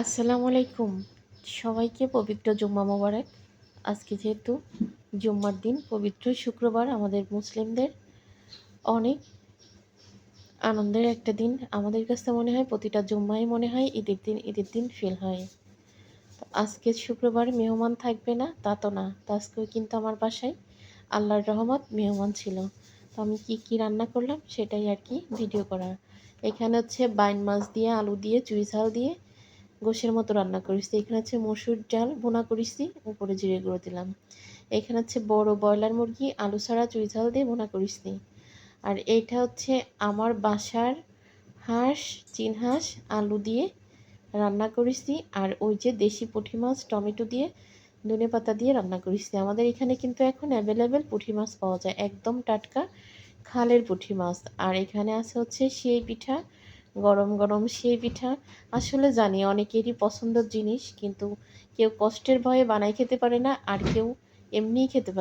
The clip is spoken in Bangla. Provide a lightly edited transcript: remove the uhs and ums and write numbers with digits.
আসসালামু আলাইকুম। সবাইকে পবিত্র জুম্মা মোবারক। আজকে যেহেতু জুম্মার দিন, পবিত্র শুক্রবার আমাদের মুসলিমদের অনেক আনন্দের একটা দিন। আমাদের কাছে মনে হয় প্রতিটা জুম্মাই মনে হয় ঈদের দিন ফিল হয়। তো আজকে শুক্রবার মেহমান থাকবে না তা তো না। তো আজকেও কিন্তু আমার বাসায় আল্লাহর রহমত মেহমান ছিল। তো আমি কি রান্না করলাম সেটাই আর কি ভিডিও করা। এখানে হচ্ছে বাইন মাছ দিয়ে, আলু দিয়ে, চুই ঝাল দিয়ে গোশের মতো রান্না করেছি। এখানে হচ্ছে মসুর ডাল ভুনা করেছি, উপরে জিরে গুঁড়ো দিলাম। এখানে হচ্ছে বড় ব্রয়লার মুরগি আলু ছাড়া চুই ঝাল দিয়ে ভুনা করেছি। আর এইটা হচ্ছে আমার বাসার হাঁস, চীন হাঁস আলু দিয়ে রান্না করেছি। আর ওই যে দেশি পুঁটি মাছ টমেটো দিয়ে ধনেপাতা দিয়ে রান্না করেছি। আমাদের এখানে কিন্তু এখন অ্যাভেলেবেল পুঁটি মাছ পাওয়া যায়, একদম টাটকা খালের পুঁটি মাছ। আর এখানে আছে হচ্ছে সেই পিঠা, গরম গরম সেই পিঠা। আসলে জানি অনেকেরই পছন্দের জিনিস, কিন্তু কেউ কষ্টের ভয়ে বানাই খেতে পারে না, আর কেউ এমনিই খেতে পারে।